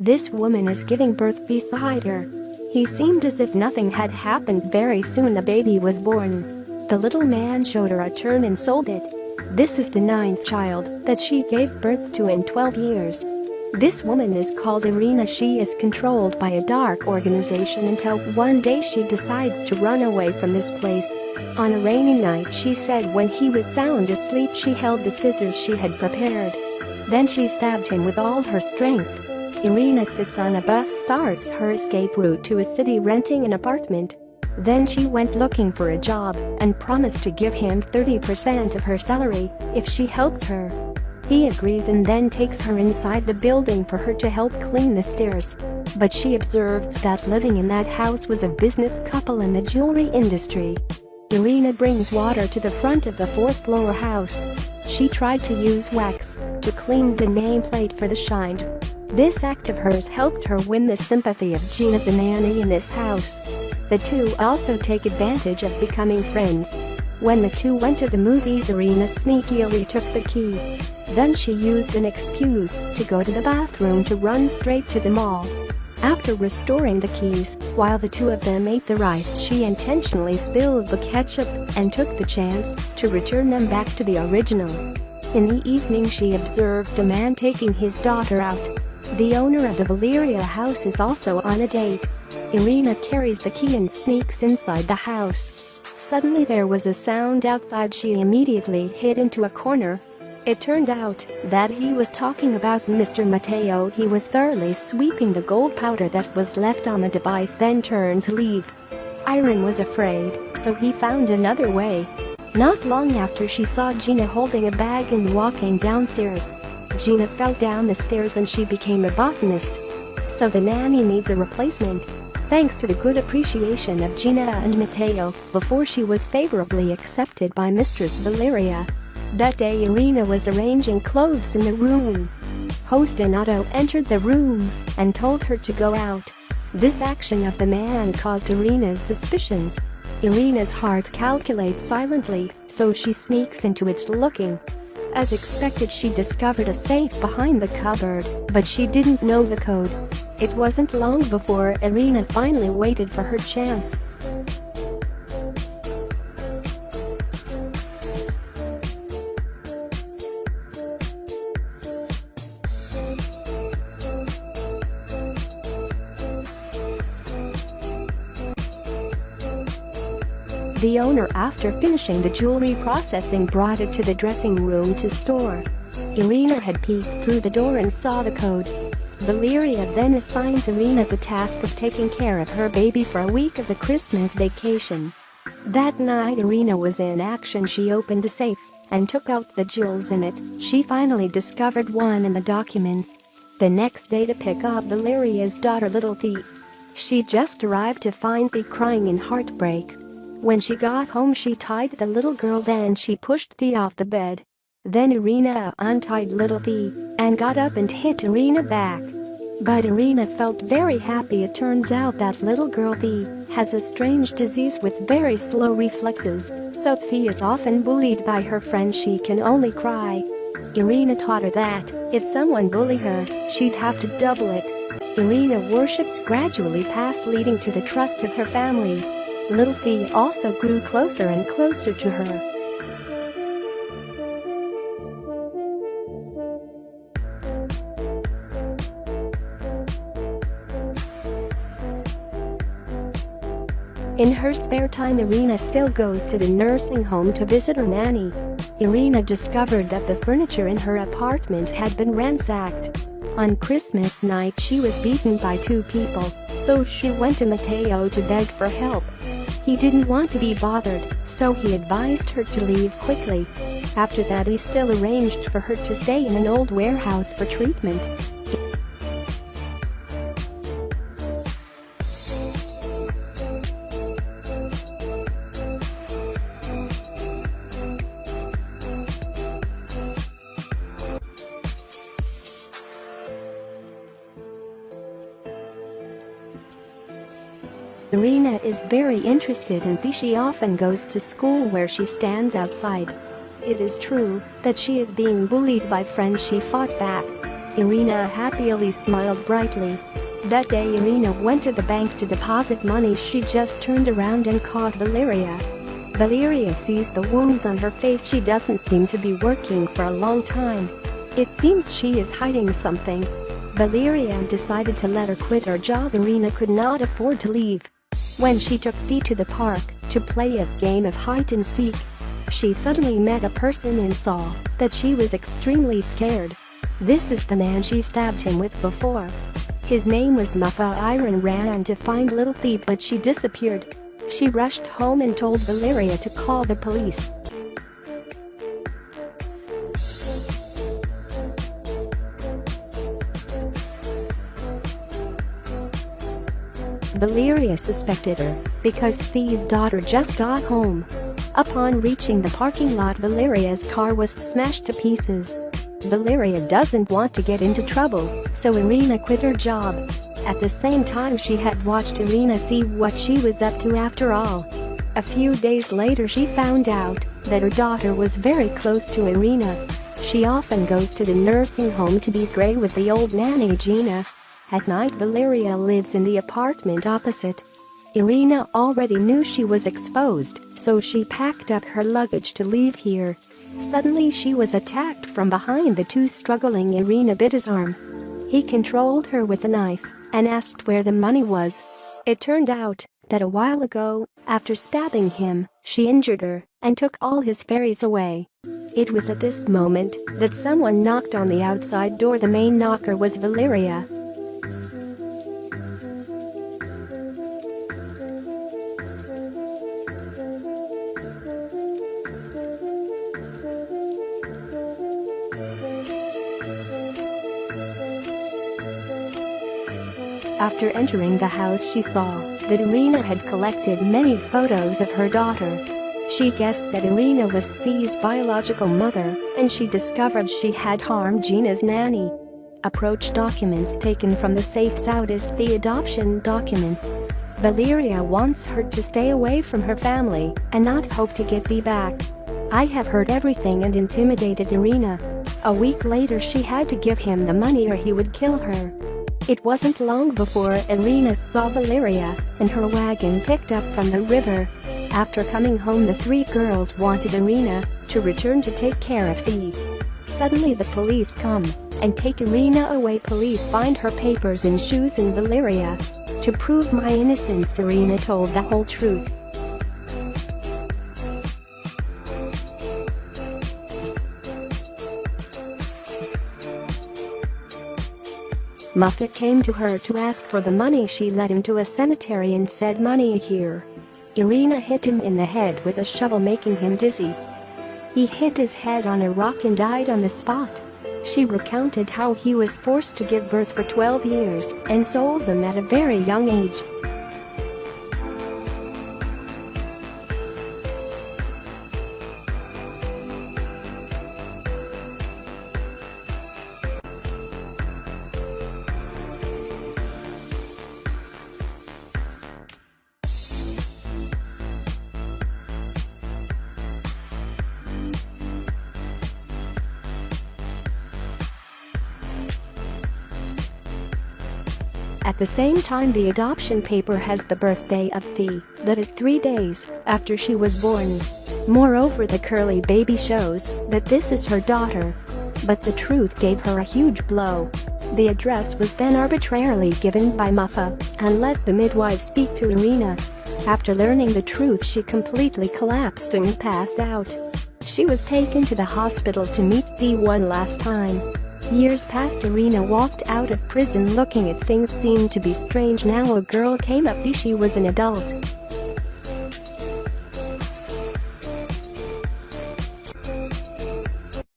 This woman is giving birth beside her. He seemed as if nothing had happened. Very soon a baby was born. The little man showed her a turn and sold it. This is the 9th child that she gave birth to in 12 years. This woman is called Irina. She is controlled by a dark organization until one day she decides to run away from this place. On a rainy night, she said when he was sound asleep, she held the scissors she had prepared. Then she stabbed him with all her strength. Irina sits on a bus, starts her escape route to a city, renting an apartment. Then she went looking for a job and promised to give him 30% of her salary if she helped her. He agrees and then takes her inside the building for her to help clean the stairs. But she observed that living in that house was a business couple in the jewelry industry. Irina brings water to the front of the 4th floor house. She tried to use wax to clean the nameplate for the shine. This act of hers helped her win the sympathy of Gina, the nanny in this house. The two also take advantage of becoming friends. When the two went to the movies, Irina sneakily took the key. Then she used an excuse to go to the bathroom to run straight to the mall. After restoring the keys, while the two of them ate the rice, she intentionally spilled the ketchup and took the chance to return them back to the original. In the evening, she observed a man taking his daughter out. The owner of the Valeria house is also on a date. Irina carries the key and sneaks inside the house. Suddenly there was a sound outside. She immediately hid into a corner. It turned out that he was talking about Mr. Matteo. He was thoroughly sweeping the gold powder that was left on the device, then turned to leave. Irene was afraid, so he found another way. Not long after, she saw Gina holding a bag and walking downstairs. Gina fell down the stairs and she became a botanist. So the nanny needs a replacement. Thanks to the good appreciation of Gina and Matteo, before she was favorably accepted by Mistress Valeria. That day, Irina was arranging clothes in the room. Host Donato entered the room and told her to go out. This action of the man caused Irina's suspicions. Irina's heart calculates silently, so she sneaks into it looking. As expected, she discovered a safe behind the cupboard, but she didn't know the code. It wasn't long before Irina finally waited for her chance. The owner, after finishing the jewelry processing, brought it to the dressing room to store. Irina had peeked through the door and saw the code. Valeria then assigns Irina the task of taking care of her baby for a week of the Christmas vacation. That night, Irina was in action. She opened the safe and took out the jewels in it. She finally discovered one in the documents. The next day, to pick up Valeria's daughter, little Thea. She just arrived to find Thea crying in heartbreak. When she got home, she tied the little girl, then she pushed Thea off the bed. Then Irina untied little Thea and got up and hit Irina back. But Irina felt very happy. It turns out that little girl Thea has a strange disease with very slow reflexes, so Thea is often bullied by her friends. She can only cry. Irina taught her that if someone bullied her, she'd have to double it. Irina worships gradually passed, leading to the trust of her family. Little Thea also grew closer and closer to her. In her spare time, Irina still goes to the nursing home to visit her nanny. Irina discovered that the furniture in her apartment had been ransacked. On Christmas night, she was beaten by two people, so she went to Matteo to beg for help. He didn't want to be bothered, so he advised her to leave quickly. After that, he still arranged for her to stay in an old warehouse for treatment. Irina is very interested in Thea. She often goes to school where she stands outside. It is true that she is being bullied by friends. She fought back, Irina happily smiled brightly. That day Irina went to the bank to deposit money. She just turned around and caught Valeria. Valeria sees the wounds on her face. She doesn't seem to be working for a long time. It seems she is hiding something. Valeria decided to let her quit her job. Irina could not afford to leave. When she took Thea to the park to play a game of hide and seek, she suddenly met a person and saw that she was extremely scared. This is the man she stabbed him with before. His name was Muffa. Irina ran to find little Thea, but she disappeared. She rushed home and told Valeria to call the police. Valeria suspected her because Thea's daughter just got home. Upon reaching the parking lot, Valeria's car was smashed to pieces. Valeria doesn't want to get into trouble, so Irina quit her job. At the same time, she had watched Irina see what she was up to after all. A few days later, she found out that her daughter was very close to Irina. She often goes to the nursing home to be gray with the old nanny Gina. At night, Valeria lives in the apartment opposite. Irina already knew she was exposed, so she packed up her luggage to leave here. Suddenly she was attacked from behind. The two struggling. Irina bit his arm. He controlled her with a knife and asked where the money was. It turned out that a while ago, after stabbing him, she injured her and took all his fairies away. It was at this moment that someone knocked on the outside door. The main knocker was Valeria. After entering the house, she saw that Irina had collected many photos of her daughter. She guessed that Irina was Thea's biological mother, and she discovered she had harmed Gina's nanny. Approach documents taken from the safe out as the adoption documents. Valeria wants her to stay away from her family and not hope to get Thea back. I have heard everything and intimidated Irina. A week later, she had to give him the money or he would kill her. It wasn't long before Irina saw Valeria and her wagon picked up from the river. After coming home, the three girls wanted Irina to return to take care of Thea. Suddenly the police come and take Irina away. Police find her papers and shoes in Valeria. To prove my innocence, Irina told the whole truth. Muffet came to her to ask for the money. She led him to a cemetery and said, "Money here." Irina hit him in the head with a shovel, making him dizzy. He hit his head on a rock and died on the spot. She recounted how he was forced to give birth for 12 years and sold them at a very young age. At the same time, the adoption paper has the birthday of Thea, that is 3 days after she was born. Moreover, the curly baby shows that this is her daughter. But the truth gave her a huge blow. The address was then arbitrarily given by Muffa and let the midwife speak to Irina. After learning the truth, she completely collapsed and passed out. She was taken to the hospital to meet Thea one last time. Years passed. Irina walked out of prison looking at things seemed to be strange. Now a girl came up. She was an adult.